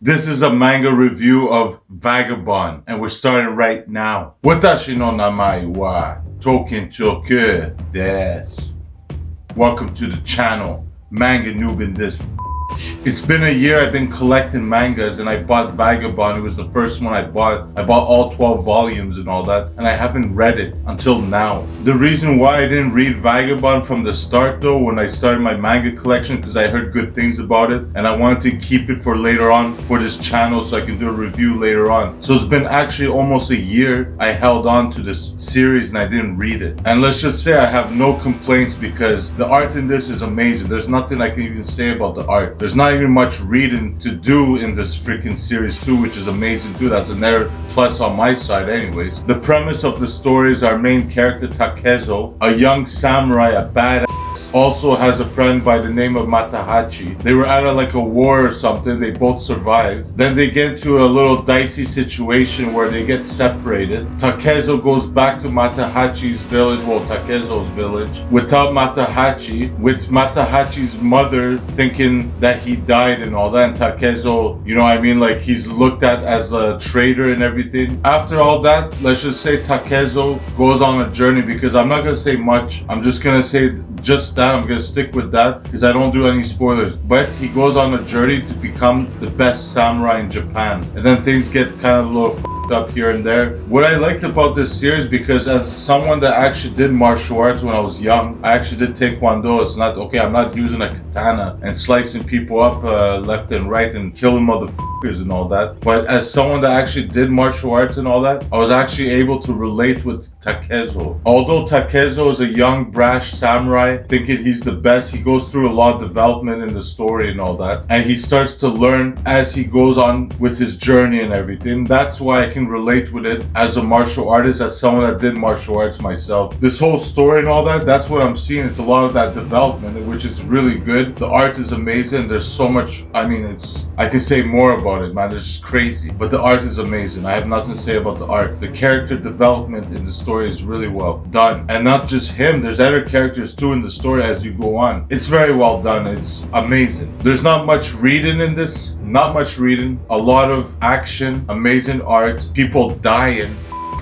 This is a manga review of Vagabond, and we're starting right now. Watashi no namae wa Token Choku desu. Welcome to the channel, Manga Noob in this. It's been a year I've been collecting mangas, and I bought Vagabond. It was the first one I bought. I bought all 12 volumes and all that, and I haven't read it until now. The reason why I didn't read Vagabond from the start though, when I started my manga collection, because I heard good things about it, and I wanted to keep it for later on for this channel so I can do a review later on. So it's been actually almost a year I held on to this series and I didn't read it. And let's just say I have no complaints because the art in this is amazing. There's nothing I can even say about the art. There's not even much reading to do in this freaking series too, which is amazing too. That's another plus on my side anyways. The premise of the story is our main character Takezo, a young samurai, a badass, also has a friend by the name of Matahachi. They were at like a war or something. They both survived. Then they get into a little dicey situation where they get separated. Takezo goes back to Matahachi's village, well, Takezo's village, without Matahachi, with Matahachi's mother thinking that he died and all that. And Takezo, you know what I mean, like he's looked at as a traitor and everything. After all that, let's just say Takezo goes on a journey, because I'm not gonna say much. I'm just gonna say just that. I'm gonna stick with that because I don't do any spoilers. But he goes on a journey to become the best samurai in Japan, and then things get kind of a little up here and there. What I liked about this series, because as someone that actually did martial arts when I was young, I actually did taekwondo. It's not okay, I'm not using a katana and slicing people up left and right and killing motherfuckers and all that, but as someone that actually did martial arts and all that, I was actually able to relate with Takezo. Although Takezo is a young brash samurai thinking he's the best, he goes through a lot of development in the story and all that, and he starts to learn as he goes on with his journey and everything. That's why I can relate with it as a martial artist, as someone that did martial arts myself. This whole story and all that, that's what I'm seeing. It's a lot of that development, which is really good. The art is amazing. There's so much, I mean, I can say more about it, man. It's just crazy. But the art is amazing. I have nothing to say about the art. The character development in the story is really well done. And not just him, there's other characters too in the story as you go on. It's very well done. It's amazing. There's not much reading in this. Not much reading. A lot of action, amazing art, people dying.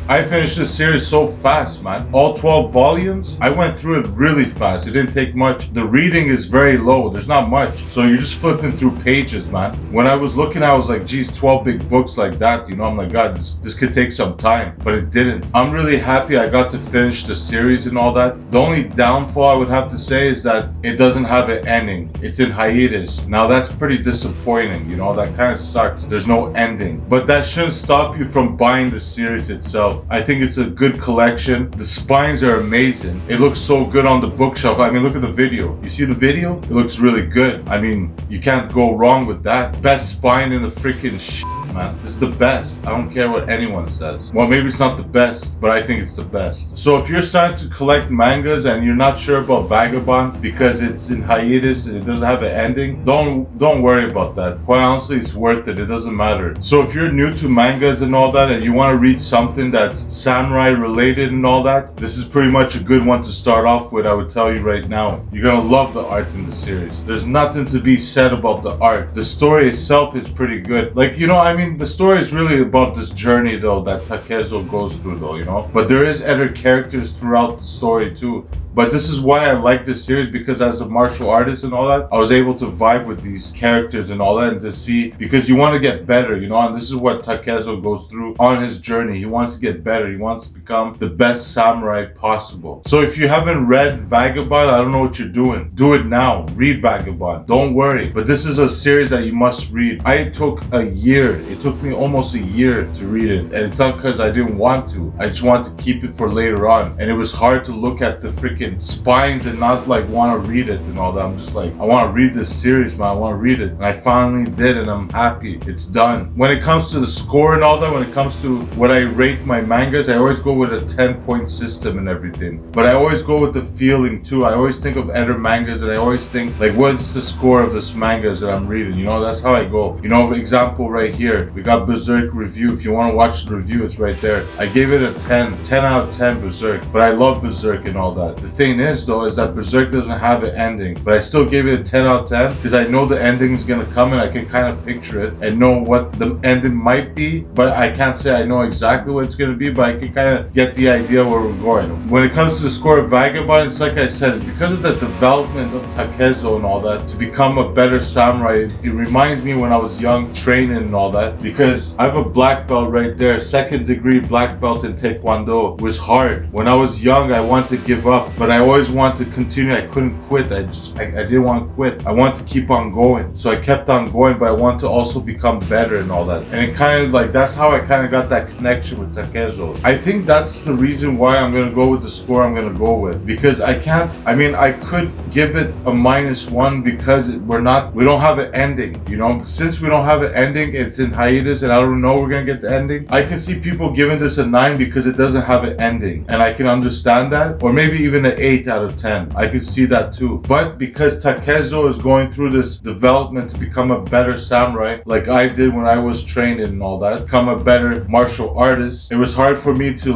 I finished this series so fast, man. All 12 volumes, I went through it really fast. It didn't take much. The reading is very low. There's not much. So you're just flipping through pages, man. When I was looking, I was like, geez, 12 big books like that. You know, I'm like, God, this could take some time. But it didn't. I'm really happy I got to finish the series and all that. The only downfall I would have to say is that it doesn't have an ending. It's in hiatus. Now that's pretty disappointing. You know, that kind of sucks. There's no ending. But that shouldn't stop you from buying the series itself. I think it's a good collection. The spines are amazing. It looks so good on the bookshelf. I mean, look at the video. You see the video? It looks really good. I mean, you can't go wrong with that. Best spine in the freaking shit, man. This is the best. I don't care what anyone says. Well, maybe it's not the best, but I think it's the best. So if you're starting to collect mangas and you're not sure about Vagabond because it's in hiatus and it doesn't have an ending, don't worry about that. Quite honestly, it's worth it. It doesn't matter. So if you're new to mangas and all that and you want to read something that's samurai related and all that, this is pretty much a good one to start off with. I would tell you right now. You're gonna love the art in the series. There's nothing to be said about the art. The story itself is pretty good. Like, you know, I mean, the story is really about this journey though that Takezo goes through though, you know. But there is other characters throughout the story too. But this is why I like this series, because as a martial artist and all that, I was able to vibe with these characters and all that, and to see, because you want to get better, you know, and this is what Takezo goes through on his journey. He wants to get better. He wants to become the best samurai possible. So if you haven't read Vagabond, I don't know what you're doing. Do it now. Read Vagabond. Don't worry. But this is a series that you must read. I took a year. It took me almost a year to read it. And it's not because I didn't want to. I just wanted to keep it for later on. And it was hard to look at the freaking spines and not like want to read it and all that. I'm just like, I want to read this series, man. I want to read it. And I finally did, and I'm happy. It's done. When it comes to the score and all that, when it comes to what I rate my mangas, I always go with a 10-point system and everything. But I always go with the feeling too. I always think of other mangas, and I always think like, what's the score of this mangas that I'm reading? You know, that's how I go. You know, for example, right here, we got Berserk review. If you want to watch the review, it's right there. I gave it a 10 out of 10 Berserk. But I love Berserk and all that. The thing is though, is that Berserk doesn't have an ending, but I still gave it a 10 out of 10 because I know the ending is gonna come and I can kind of picture it and know what the ending might be, but I can't say I know exactly what it's gonna be, but I can kind of get the idea where we're going. When it comes to the score of Vagabond, it's like I said, it's because of the development of Takezo and all that to become a better samurai. It reminds me when I was young, training and all that, because I have a black belt right there, 2nd degree black belt in Taekwondo. It was hard. When I was young, I wanted to give up, but I always wanted to continue. I couldn't quit. I didn't want to quit. I wanted to keep on going. So I kept on going, but I want to also become better and all that. And it kind of like, that's how I kind of got that connection with Takezo. I think that's the reason why I'm going to go with the score I'm going to go with, because I could give it a -1 because we don't have an ending, you know. Since we don't have an ending, it's in hiatus and I don't know we're going to get the ending. I can see people giving this a 9 because it doesn't have an ending, and I can understand that, or maybe even an 8 out of 10. I can see that too. But because Takezo is going through this development to become a better samurai, like I did when I was training and all that, become a better martial artist, it was hard for me to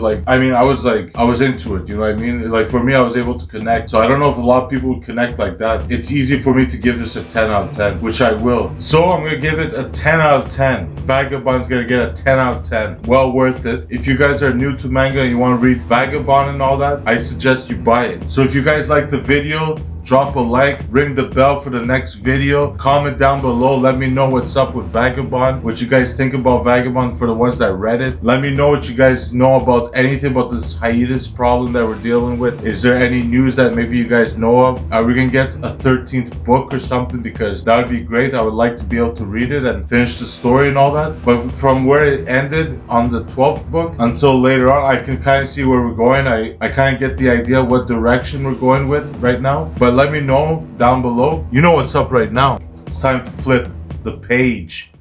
I was into it, you know what I mean? Like for me, I was able to connect. So I don't know if a lot of people would connect like that. It's easy for me to give this a 10 out of 10, which I will. So I'm gonna give it a 10 out of 10. Vagabond's gonna get a 10 out of 10. Well worth it. If you guys are new to manga and you want to read Vagabond and all that, I suggest you buy it. So if you guys like the video, drop a like, ring the bell for the next video, comment down below, let me know what's up with Vagabond, what you guys think about Vagabond for the ones that read it. Let me know what you guys know about anything about this hiatus problem that we're dealing with. Is there any news that maybe you guys know of? Are we gonna get a 13th book or something? Because that would be great. I would like to be able to read it and finish the story and all that. But from where it ended on the 12th book until later on, I can kind of see where we're going. I kind of get the idea what direction we're going with right now. But let me know down below. You know what's up right now. It's time to flip the page.